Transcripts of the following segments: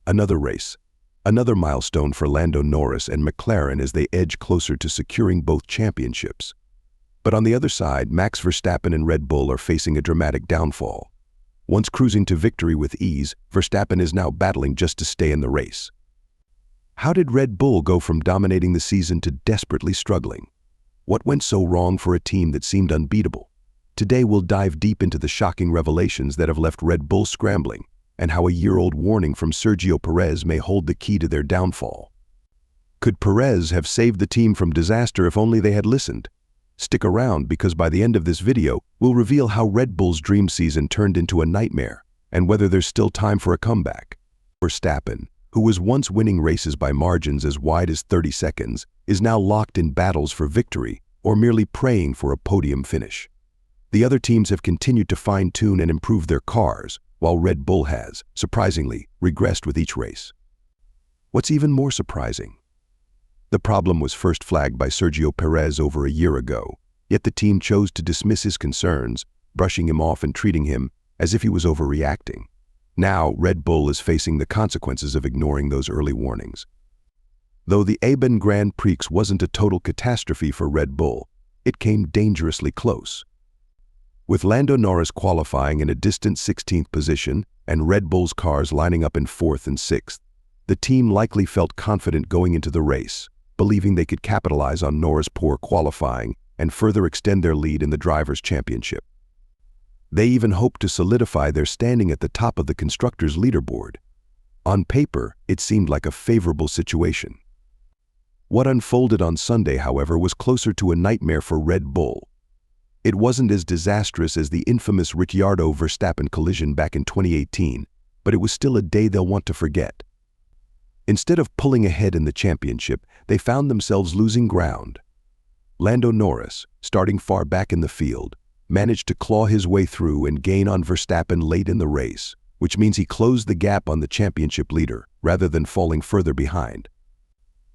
Another race, another milestone for Lando Norris and McLaren as they edge closer to securing both championships. But on the other side, Max Verstappen and Red Bull are facing a dramatic downfall. Once cruising to victory with ease, Verstappen is now battling just to stay in the race. How did Red Bull go from dominating the season to desperately struggling? What went so wrong for a team that seemed unbeatable? Today we'll dive deep into the shocking revelations that have left Red Bull scrambling, and how a year-old warning from Sergio Perez may hold the key to their downfall. Could Perez have saved the team from disaster if only they had listened? Stick around, because by the end of this video, we'll reveal how Red Bull's dream season turned into a nightmare, and whether there's still time for a comeback. Verstappen, who was once winning races by margins as wide as 30 seconds, is now locked in battles for victory or merely praying for a podium finish. The other teams have continued to fine-tune and improve their cars, while Red Bull has, surprisingly, regressed with each race. What's even more surprising? The problem was first flagged by Sergio Perez over a year ago, yet the team chose to dismiss his concerns, brushing him off and treating him as if he was overreacting. Now, Red Bull is facing the consequences of ignoring those early warnings. Though the Aben Grand Prix wasn't a total catastrophe for Red Bull, it came dangerously close. With Lando Norris qualifying in a distant 16th position and Red Bull's cars lining up in 4th and 6th, the team likely felt confident going into the race, believing they could capitalize on Norris' poor qualifying and further extend their lead in the Drivers' Championship. They even hoped to solidify their standing at the top of the Constructors' leaderboard. On paper, it seemed like a favorable situation. What unfolded on Sunday, however, was closer to a nightmare for Red Bull. It wasn't as disastrous as the infamous Ricciardo-Verstappen collision back in 2018, but it was still a day they'll want to forget. Instead of pulling ahead in the championship, they found themselves losing ground. Lando Norris, starting far back in the field, managed to claw his way through and gain on Verstappen late in the race, which means he closed the gap on the championship leader rather than falling further behind.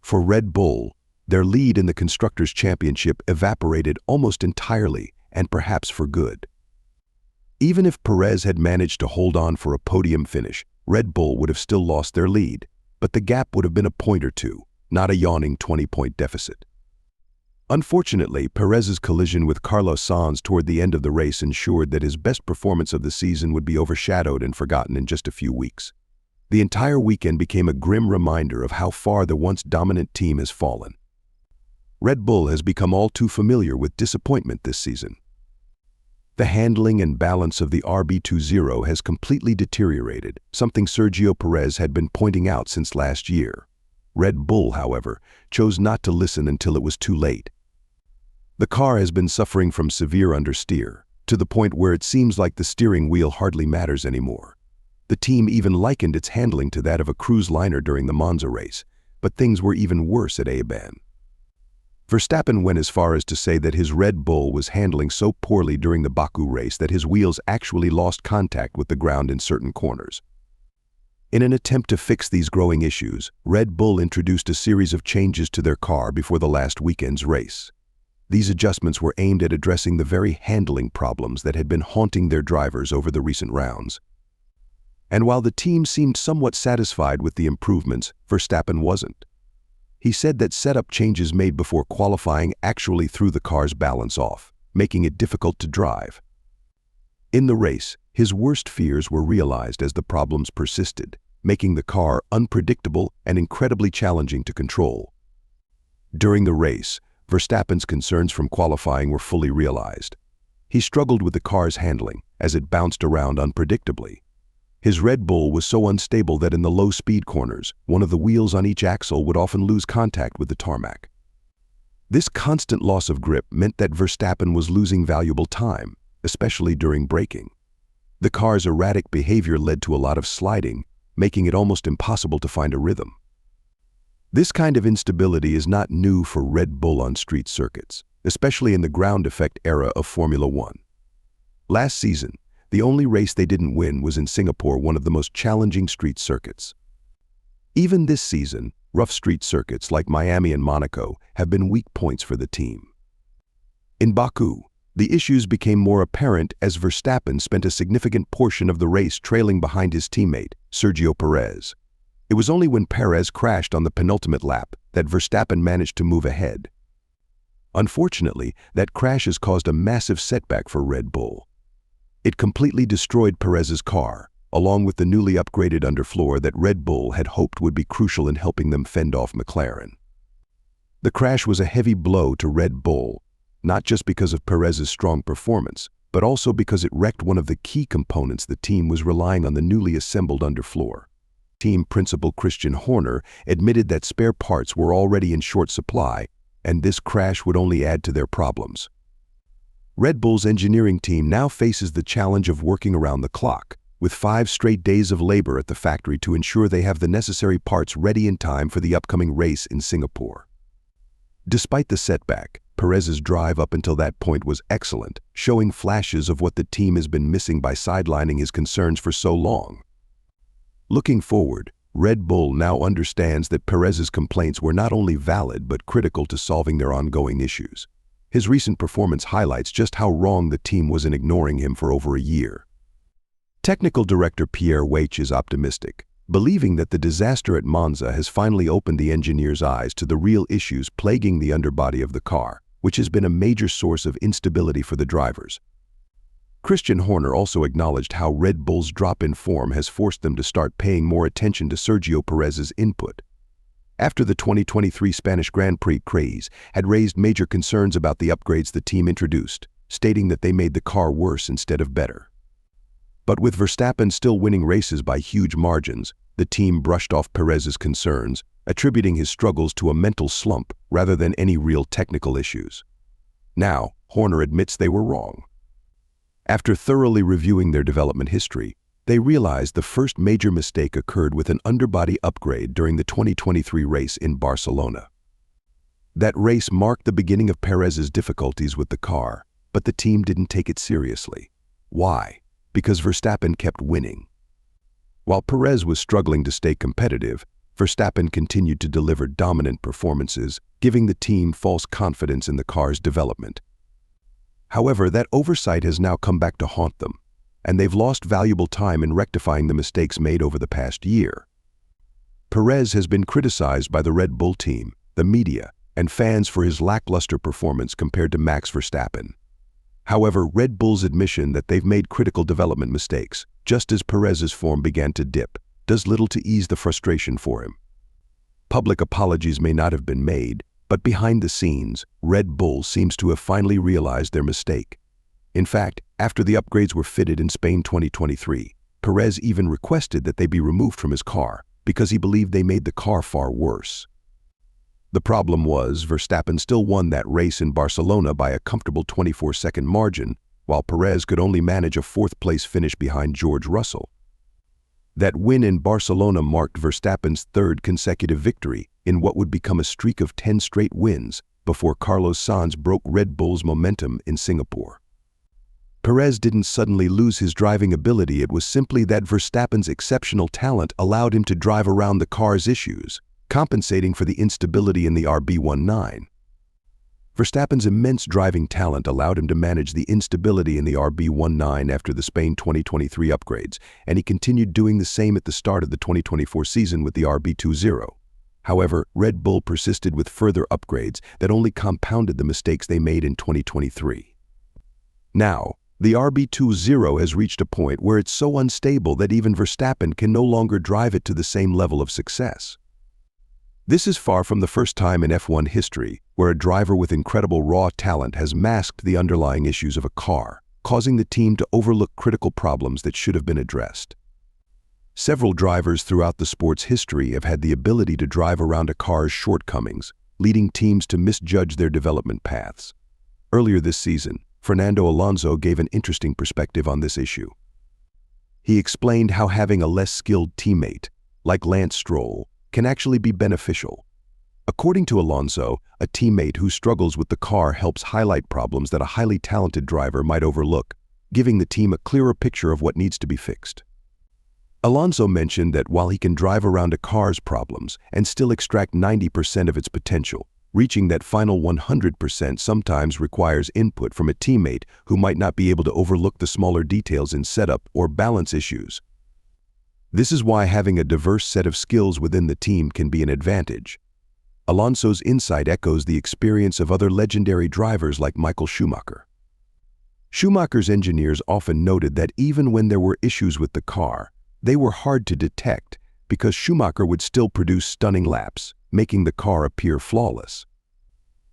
For Red Bull, their lead in the Constructors' Championship evaporated almost entirely, and perhaps for good. Even if Perez had managed to hold on for a podium finish, Red Bull would have still lost their lead, but the gap would have been a point or two, not a yawning 20-point deficit. Unfortunately, Perez's collision with Carlos Sainz toward the end of the race ensured that his best performance of the season would be overshadowed and forgotten in just a few weeks. The entire weekend became a grim reminder of how far the once dominant team has fallen. Red Bull has become all too familiar with disappointment this season. The handling and balance of the RB20 has completely deteriorated, something Sergio Perez had been pointing out since last year. Red Bull, however, chose not to listen until it was too late. The car has been suffering from severe understeer, to the point where it seems like the steering wheel hardly matters anymore. The team even likened its handling to that of a cruise liner during the Monza race, but things were even worse at Aben. Verstappen went as far as to say that his Red Bull was handling so poorly during the Baku race that his wheels actually lost contact with the ground in certain corners. In an attempt to fix these growing issues, Red Bull introduced a series of changes to their car before the last weekend's race. These adjustments were aimed at addressing the very handling problems that had been haunting their drivers over the recent rounds. And while the team seemed somewhat satisfied with the improvements, Verstappen wasn't. He said that setup changes made before qualifying actually threw the car's balance off, making it difficult to drive. In the race, his worst fears were realized as the problems persisted, making the car unpredictable and incredibly challenging to control. During the race, Verstappen's concerns from qualifying were fully realized. He struggled with the car's handling as it bounced around unpredictably. His Red Bull was so unstable that in the low-speed corners, one of the wheels on each axle would often lose contact with the tarmac. This constant loss of grip meant that Verstappen was losing valuable time, especially during braking. The car's erratic behavior led to a lot of sliding, making it almost impossible to find a rhythm. This kind of instability is not new for Red Bull on street circuits, especially in the ground effect era of Formula One. Last season, the only race they didn't win was in Singapore, one of the most challenging street circuits. Even this season, rough street circuits like Miami and Monaco have been weak points for the team. In Baku, the issues became more apparent as Verstappen spent a significant portion of the race trailing behind his teammate, Sergio Perez. It was only when Perez crashed on the penultimate lap that Verstappen managed to move ahead. Unfortunately, that crash has caused a massive setback for Red Bull. It completely destroyed Perez's car, along with the newly upgraded underfloor that Red Bull had hoped would be crucial in helping them fend off McLaren. The crash was a heavy blow to Red Bull, not just because of Perez's strong performance, but also because it wrecked one of the key components the team was relying on: the newly assembled underfloor. Team principal Christian Horner admitted that spare parts were already in short supply, and this crash would only add to their problems. Red Bull's engineering team now faces the challenge of working around the clock, with 5 straight days of labor at the factory to ensure they have the necessary parts ready in time for the upcoming race in Singapore. Despite the setback, Perez's drive up until that point was excellent, showing flashes of what the team has been missing by sidelining his concerns for so long. Looking forward, Red Bull now understands that Perez's complaints were not only valid but critical to solving their ongoing issues. His recent performance highlights just how wrong the team was in ignoring him for over a year. Technical Director Pierre Weich is optimistic, believing that the disaster at Monza has finally opened the engineers' eyes to the real issues plaguing the underbody of the car, which has been a major source of instability for the drivers. Christian Horner also acknowledged how Red Bull's drop in form has forced them to start paying more attention to Sergio Perez's input. After the 2023 Spanish Grand Prix craze had raised major concerns about the upgrades the team introduced, stating that they made the car worse instead of better. But with Verstappen still winning races by huge margins, the team brushed off Perez's concerns, attributing his struggles to a mental slump rather than any real technical issues. Now, Horner admits they were wrong. After thoroughly reviewing their development history, they realized the first major mistake occurred with an underbody upgrade during the 2023 race in Barcelona. That race marked the beginning of Perez's difficulties with the car, but the team didn't take it seriously. Why? Because Verstappen kept winning. While Perez was struggling to stay competitive, Verstappen continued to deliver dominant performances, giving the team false confidence in the car's development. However, that oversight has now come back to haunt them, and they've lost valuable time in rectifying the mistakes made over the past year. Perez has been criticized by the Red Bull team, the media, and fans for his lackluster performance compared to Max Verstappen. However, Red Bull's admission that they've made critical development mistakes, just as Perez's form began to dip, does little to ease the frustration for him. Public apologies may not have been made, but behind the scenes, Red Bull seems to have finally realized their mistake. In fact, after the upgrades were fitted in Spain 2023, Perez even requested that they be removed from his car because he believed they made the car far worse. The problem was, Verstappen still won that race in Barcelona by a comfortable 24-second margin, while Perez could only manage a 4th-place finish behind George Russell. That win in Barcelona marked Verstappen's 3rd consecutive victory in what would become a streak of 10 straight wins before Carlos Sainz broke Red Bull's momentum in Singapore. Perez didn't suddenly lose his driving ability, it was simply that Verstappen's exceptional talent allowed him to drive around the car's issues, compensating for the instability in the RB19. Verstappen's immense driving talent allowed him to manage the instability in the RB19 after the Spain 2023 upgrades, and he continued doing the same at the start of the 2024 season with the RB20. However, Red Bull persisted with further upgrades that only compounded the mistakes they made in 2023. Now, the RB20 has reached a point where it's so unstable that even Verstappen can no longer drive it to the same level of success. This is far from the first time in F1 history where a driver with incredible raw talent has masked the underlying issues of a car, causing the team to overlook critical problems that should have been addressed. Several drivers throughout the sport's history have had the ability to drive around a car's shortcomings, leading teams to misjudge their development paths. Earlier this season, Fernando Alonso gave an interesting perspective on this issue. He explained how having a less skilled teammate, like Lance Stroll, can actually be beneficial. According to Alonso, a teammate who struggles with the car helps highlight problems that a highly talented driver might overlook, giving the team a clearer picture of what needs to be fixed. Alonso mentioned that while he can drive around a car's problems and still extract 90% of its potential, reaching that final 100% sometimes requires input from a teammate who might not be able to overlook the smaller details in setup or balance issues. This is why having a diverse set of skills within the team can be an advantage. Alonso's insight echoes the experience of other legendary drivers like Michael Schumacher. Schumacher's engineers often noted that even when there were issues with the car, they were hard to detect because Schumacher would still produce stunning laps, making the car appear flawless.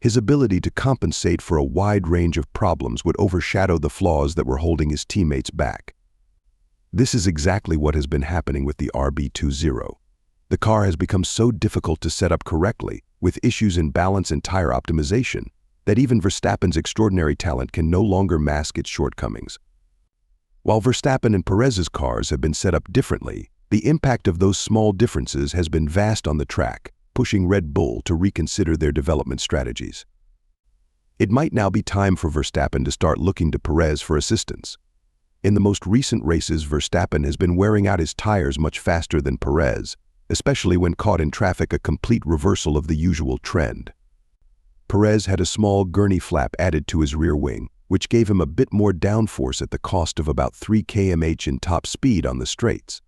His ability to compensate for a wide range of problems would overshadow the flaws that were holding his teammates back. This is exactly what has been happening with the RB20. The car has become so difficult to set up correctly, with issues in balance and tire optimization, that even Verstappen's extraordinary talent can no longer mask its shortcomings. While Verstappen and Perez's cars have been set up differently, the impact of those small differences has been vast on the track, pushing Red Bull to reconsider their development strategies. It might now be time for Verstappen to start looking to Perez for assistance. In the most recent races, Verstappen has been wearing out his tires much faster than Perez, especially when caught in traffic, a complete reversal of the usual trend. Perez had a small gurney flap added to his rear wing, which gave him a bit more downforce at the cost of about 3 km/h in top speed on the straights.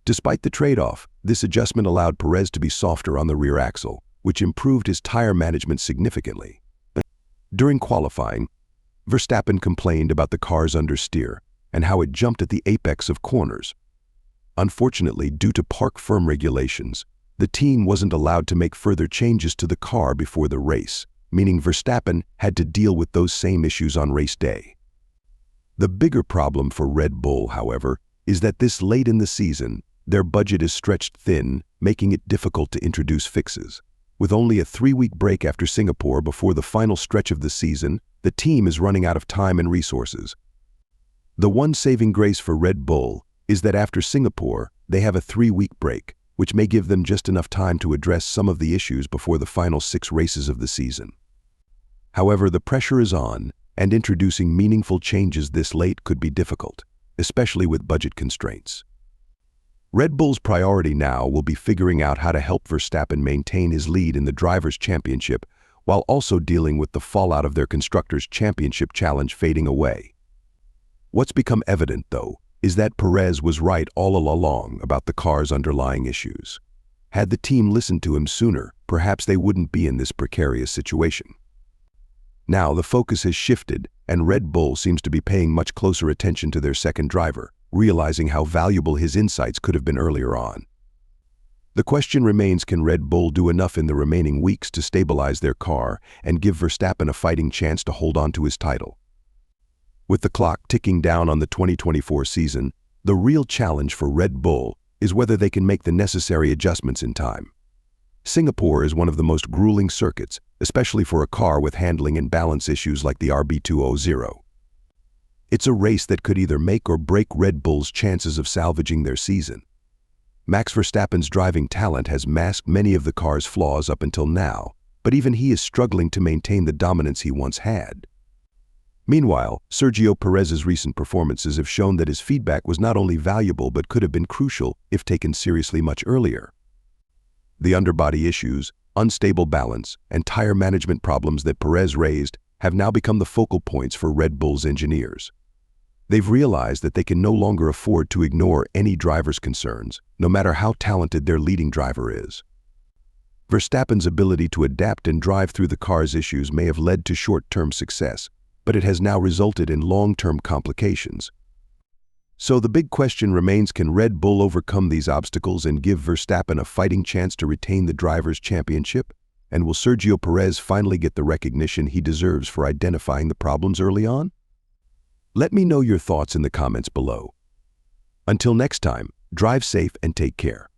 Despite the trade-off, this adjustment allowed Perez to be softer on the rear axle, which improved his tire management significantly. During qualifying, Verstappen complained about the car's understeer and how it jumped at the apex of corners. Unfortunately, due to park firm regulations, the team wasn't allowed to make further changes to the car before the race, meaning Verstappen had to deal with those same issues on race day. The bigger problem for Red Bull, however, is that this late in the season, their budget is stretched thin, making it difficult to introduce fixes. With only a 3-week break after Singapore before the final stretch of the season, the team is running out of time and resources. The one saving grace for Red Bull is that after Singapore, they have a 3-week break, which may give them just enough time to address some of the issues before the final 6 races of the season. However, the pressure is on, and introducing meaningful changes this late could be difficult, especially with budget constraints. Red Bull's priority now will be figuring out how to help Verstappen maintain his lead in the Drivers' Championship while also dealing with the fallout of their Constructors' Championship challenge fading away. What's become evident, though, is that Perez was right all along about the car's underlying issues. Had the team listened to him sooner, perhaps they wouldn't be in this precarious situation. Now the focus has shifted, and Red Bull seems to be paying much closer attention to their second driver, realizing how valuable his insights could have been earlier on. The question remains, can Red Bull do enough in the remaining weeks to stabilize their car and give Verstappen a fighting chance to hold on to his title? With the clock ticking down on the 2024 season, the real challenge for Red Bull is whether they can make the necessary adjustments in time. Singapore is one of the most grueling circuits, especially for a car with handling and balance issues like the RB20. It's a race that could either make or break Red Bull's chances of salvaging their season. Max Verstappen's driving talent has masked many of the car's flaws up until now, but even he is struggling to maintain the dominance he once had. Meanwhile, Sergio Perez's recent performances have shown that his feedback was not only valuable but could have been crucial if taken seriously much earlier. The underbody issues, unstable balance, and tire management problems that Perez raised have now become the focal points for Red Bull's engineers. They've realized that they can no longer afford to ignore any driver's concerns, no matter how talented their leading driver is. Verstappen's ability to adapt and drive through the car's issues may have led to short-term success, but it has now resulted in long-term complications. So the big question remains, can Red Bull overcome these obstacles and give Verstappen a fighting chance to retain the Drivers' Championship? And will Sergio Perez finally get the recognition he deserves for identifying the problems early on? Let me know your thoughts in the comments below. Until next time, drive safe and take care.